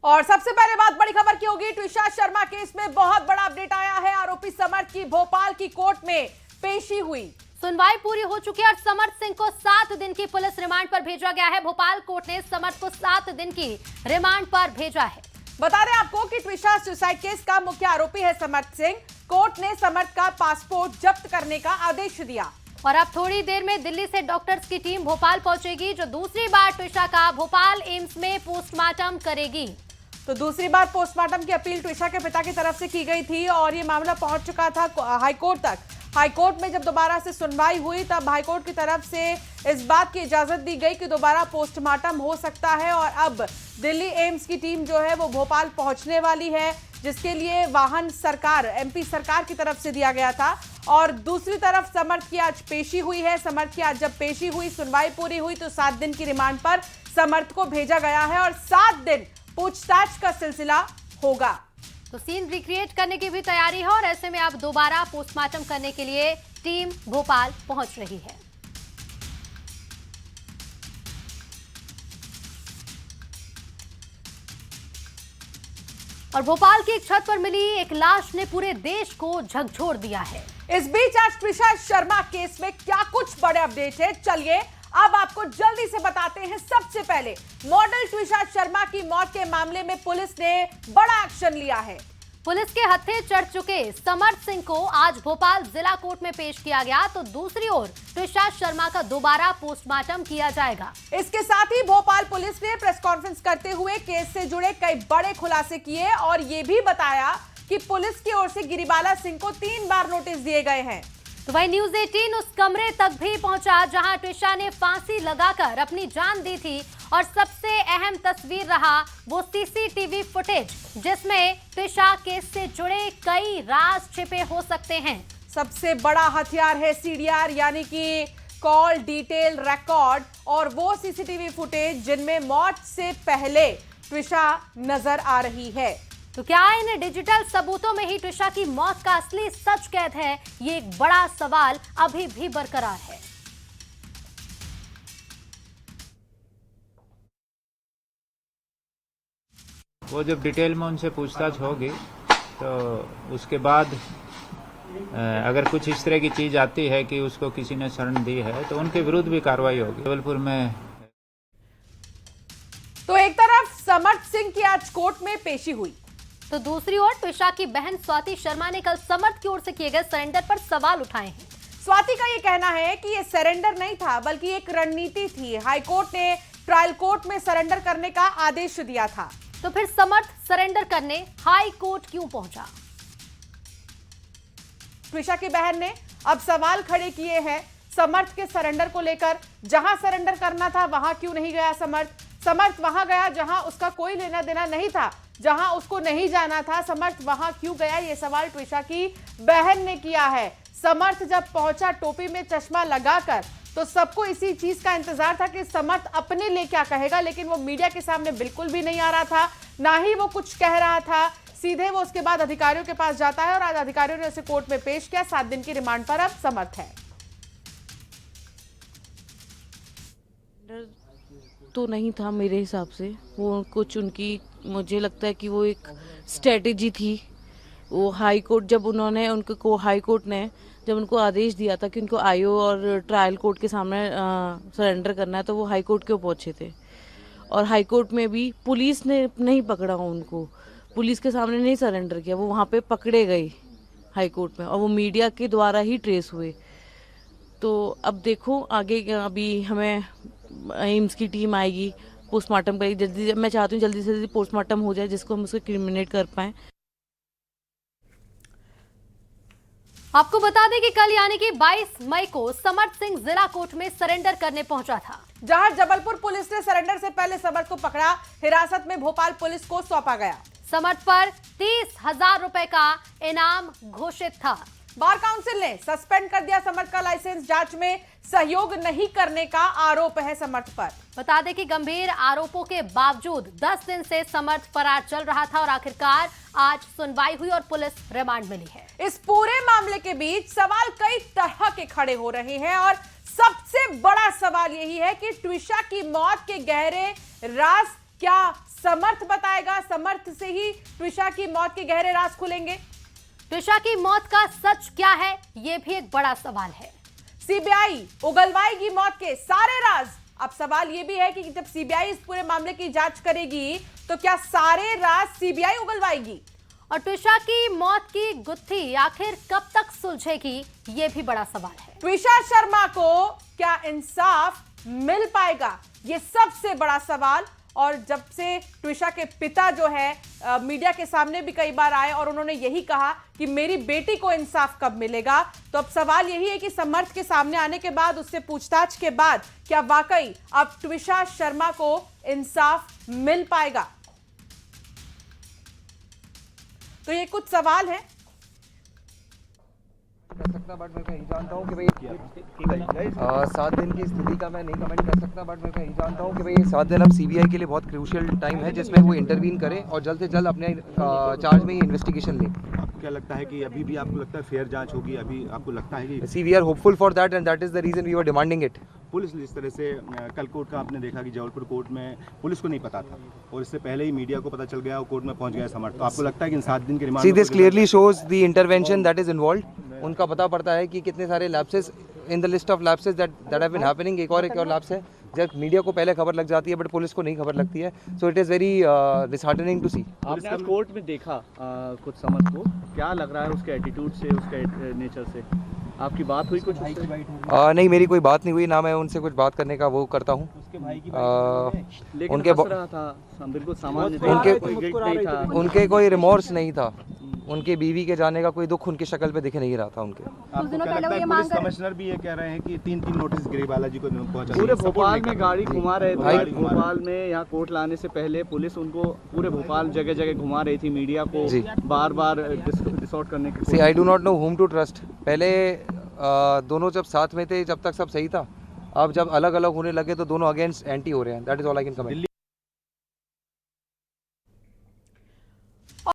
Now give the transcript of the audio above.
और सबसे पहले बात बड़ी खबर की होगी। ट्विशा शर्मा केस में बहुत बड़ा अपडेट आया है। आरोपी समर्थ की भोपाल की कोर्ट में पेशी हुई। सुनवाई पूरी हो चुकी है और समर्थ सिंह को 7 दिन की पुलिस रिमांड पर भेजा गया है। भोपाल कोर्ट ने समर्थ को 7 दिन की रिमांड पर भेजा है। बता दें आपको कि ट्विशा सुसाइड केस का मुख्य आरोपी है समर्थ सिंह। कोर्ट ने समर्थ का पासपोर्ट जब्त करने का आदेश दिया और अब थोड़ी देर में दिल्ली से डॉक्टर्स की टीम भोपाल पहुंचेगी, जो दूसरी बार ट्विशा का भोपाल एम्स में पोस्टमार्टम करेगी। तो दूसरी बार पोस्टमार्टम की अपील ट्विशा के पिता की तरफ से की गई थी और ये मामला पहुंच चुका था हाईकोर्ट तक। हाईकोर्ट में जब दोबारा से सुनवाई हुई तब हाईकोर्ट की तरफ से इस बात की इजाजत दी गई कि दोबारा पोस्टमार्टम हो सकता है और अब दिल्ली एम्स की टीम जो है वो भोपाल पहुंचने वाली है, जिसके लिए वाहन सरकार एमपी सरकार की तरफ से दिया गया था। और दूसरी तरफ समर्थ की आज पेशी हुई है। समर्थ की आज जब पेशी हुई, सुनवाई पूरी हुई तो 7 दिन की रिमांड पर समर्थ को भेजा गया है और 7 दिन पूछताछ का सिलसिला होगा। तो सीन रिक्रिएट करने की भी तैयारी है और ऐसे में अब दोबारा पोस्टमार्टम करने के लिए टीम भोपाल पहुंच रही है। और भोपाल की एक छत पर मिली एक लाश ने पूरे देश को झकझोर दिया है। इस बीच आज ट्विशा शर्मा केस में क्या कुछ बड़े अपडेट है, चलिए अब आपको जल्दी से बताते हैं। सबसे पहले मॉडल ट्विशा शर्मा की मौत के मामले में पुलिस ने बड़ा एक्शन लिया है। पुलिस के हत्थे चढ़ चुके समर्थ सिंह को आज भोपाल जिला कोर्ट में पेश किया गया, तो दूसरी ओर ट्विशा शर्मा का दोबारा पोस्टमार्टम किया जाएगा। इसके साथ ही भोपाल पुलिस ने प्रेस कॉन्फ्रेंस करते हुए केस से जुड़े कई बड़े खुलासे किए और ये भी बताया कि पुलिस की ओर से गिरिबाला सिंह को 3 बार नोटिस दिए गए हैं। तो वही न्यूज 18 उस कमरे तक भी पहुंचा जहां ट्विशा ने फांसी लगाकर अपनी जान दी थी और सबसे अहम तस्वीर रहा वो सीसीटीवी फुटेज, जिसमें ट्विशा केस से जुड़े कई राज छिपे हो सकते हैं। सबसे बड़ा हथियार है सीडीआर यानी कि कॉल डिटेल रिकॉर्ड और वो सीसीटीवी फुटेज जिनमें मौत से पहले ट्विशा नजर आ रही है। तो क्या इन डिजिटल सबूतों में ही ट्विशा की मौत का असली सच कैद है? ये एक बड़ा सवाल अभी भी बरकरार है। वो जब डिटेल में उनसे पूछताछ होगी तो उसके बाद अगर कुछ इस तरह की चीज आती है कि उसको किसी ने शरण दी है तो उनके विरुद्ध भी कार्रवाई होगी। जबलपुर में तो एक तरफ समर्थ सिंह की आज कोर्ट में पेशी हुई, तो दूसरी ओर ट्विशा की बहन स्वाति शर्मा ने कल समर्थ की ओर से किए गए सरेंडर पर सवाल उठाए हैं। स्वाति का ये कहना है कि ये सरेंडर नहीं था बल्कि एक रणनीति थी। हाईकोर्ट ने ट्रायल कोर्ट में सरेंडर करने का आदेश दिया था। तो फिर समर्थ सरेंडर करने हाई कोर्ट क्यों पहुंचा? ट्विशा की बहन ने अब सवाल खड़े किए हैं समर्थ के सरेंडर को लेकर। जहां सरेंडर करना था वहां क्यों नहीं गया समर्थ? समर्थ वहां गया जहां उसका कोई लेना देना नहीं था, जहां उसको नहीं जाना था। समर्थ वहां क्यों गया, ये सवाल ट्विशा की बहन ने किया है। समर्थ जब पहुंचा टोपी में चश्मा लगाकर तो सबको इसी चीज का इंतजार था कि समर्थ अपने लिए क्या कहेगा, लेकिन वो मीडिया के सामने बिल्कुल भी नहीं आ रहा था, ना ही वो कुछ कह रहा था। सीधे वो उसके बाद अधिकारियों के पास जाता है और आज अधिकारियों ने उसे कोर्ट में पेश किया। 7 दिन की रिमांड पर अब समर्थ है। तो नहीं था मेरे हिसाब से, वो कुछ उनकी, मुझे लगता है कि वो एक स्ट्रेटेजी थी। वो हाई कोर्ट जब उन्होंने उनको हाई कोर्ट ने जब उनको आदेश दिया था कि उनको आईओ और ट्रायल कोर्ट के सामने सरेंडर करना है, तो वो हाई कोर्ट क्यों पहुंचे थे? और हाई कोर्ट में भी पुलिस ने नहीं पकड़ा उनको, पुलिस के सामने नहीं सरेंडर किया, वो वहाँ पे पकड़े गए हाई कोर्ट में और वो मीडिया के द्वारा ही ट्रेस हुए। तो अब देखो आगे, अभी हमें एम्स की टीम आएगी, पोस्टमार्टम करेगी। जल्दी, मैं चाहती हूँ जल्दी से जल्दी पोस्टमार्टम हो जाए जिसको हम उसको क्रिमिनेट कर पाएं। आपको बता दें कि कल यानी कि 22 मई को समर्थ सिंह जिला कोर्ट में सरेंडर करने पहुंचा था, जहां जबलपुर पुलिस ने सरेंडर से पहले समर्थ को पकड़ा। हिरासत में भोपाल पुलिस को सौंपा गया। समर्थ पर 30,000 रुपए का इनाम घोषित था। बार काउंसिल ने सस्पेंड कर दिया समर्थ का लाइसेंस। जांच में सहयोग नहीं करने का आरोप है समर्थ पर। बता दें कि गंभीर आरोपों के बावजूद 10 दिन से समर्थ फरार चल रहा था और आखिरकार आज सुनवाई हुई और पुलिस रिमांड मिली है। इस पूरे मामले के बीच सवाल कई तरह के खड़े हो रहे हैं और सबसे बड़ा सवाल यही है कि ट्विशा की मौत के गहरे राज क्या समर्थ बताएगा, समर्थ से ही ट्विशा की मौत के गहरे राज खुलेंगे। ट्विशा की मौत का सच क्या है, यह भी एक बड़ा सवाल है। सीबीआई उगलवाएगी मौत के सारे राज। अब सवाल यह भी है कि जब सीबीआई इस पूरे मामले की जांच करेगी तो क्या सारे राज सीबीआई उगलवाएगी? और ट्विशा की मौत की गुत्थी आखिर कब तक सुलझेगी, यह भी बड़ा सवाल है। ट्विशा शर्मा को क्या इंसाफ मिल पाएगा, यह सबसे बड़ा सवाल। और जब से ट्विशा के पिता जो है मीडिया के सामने भी कई बार आए और उन्होंने यही कहा कि मेरी बेटी को इंसाफ कब मिलेगा, तो अब सवाल यही है कि समर्थ के सामने आने के बाद, उससे पूछताछ के बाद क्या वाकई अब ट्विशा शर्मा को इंसाफ मिल पाएगा? तो ये कुछ सवाल है। कर सकता, बट मैं कहीं जानता हूँ कि भाई 7 दिन की स्थिति का मैं नहीं कमेंट कर सकता, बट मैं कहीं जानता हूँ कि भाई 7 दिन अब सीबीआई के लिए बहुत क्रूशियल टाइम है, जिसमें वो इंटरवीन करे और जल्द से जल्द अपने चार्ज में ही इन्वेस्टिगेशन ले। आपको क्या लगता है कि अभी भी आपको लगता है फेयर जांच होगी? अभी आपको लगता है कि see we are hopeful for that and that is the reason we are demanding it. Police इस तरह से कल कोर्ट का आपने देखा कि जबलपुर कोर्ट में पुलिस को नहीं पता था और इससे पहले ही मीडिया को पता चल गया और कोर्ट में पहुंच गया समर्थ, तो आपको लगता है कि इन 7 दिन के remand see this clearly shows the intervention that is involved. उनका पता पड़ता है कि कितने सारे lapses in the list of lapses that have been happening. एक और लैप्स है जब मीडिया को पहले खबर लग जाती है बट पुलिस को नहीं खबर लगती है, so it is very disheartening to see. आपने आज कोर्ट में देखा कुछ समर्थ को, क्या लग रहा है उसके एटीट्यूड से, उसके नेचर से? आपकी बात हुई कुछ उससे? नहीं, मेरी कोई बात नहीं हुई, ना मैं उनसे कुछ बात करने का वो करता हूँ। लेकिन उनके हंस रहा था, बिल्कुल सामान्य था, कोई गिल्ट नहीं था। उनके कोई रिमोर्स नहीं था, उनके बीवी के जाने का कोई दुख उनकी शक्ल पे दिख नहीं रहा था उनके। आपको क्या लगता है पुलिस कमिश्नर भी ये कह रहे हैं कि 3 नोटिस गिरिबाला जी को पहुंचा पूरे भोपाल में गाड़ी घुमा रहे थे, भोपाल में यहाँ कोर्ट लाने से पहले पुलिस उनको पूरे भोपाल जगह जगह घुमा रही थी, मीडिया को बार बार डिसऑर्ट करने की। See I do not know whom to trust. पहले दोनों जब साथ में थे जब तक सब सही था, अब जब अलग अलग होने लगे तो दोनों अगेंस्ट एंटी हो रहे हैं। That is all I can comment.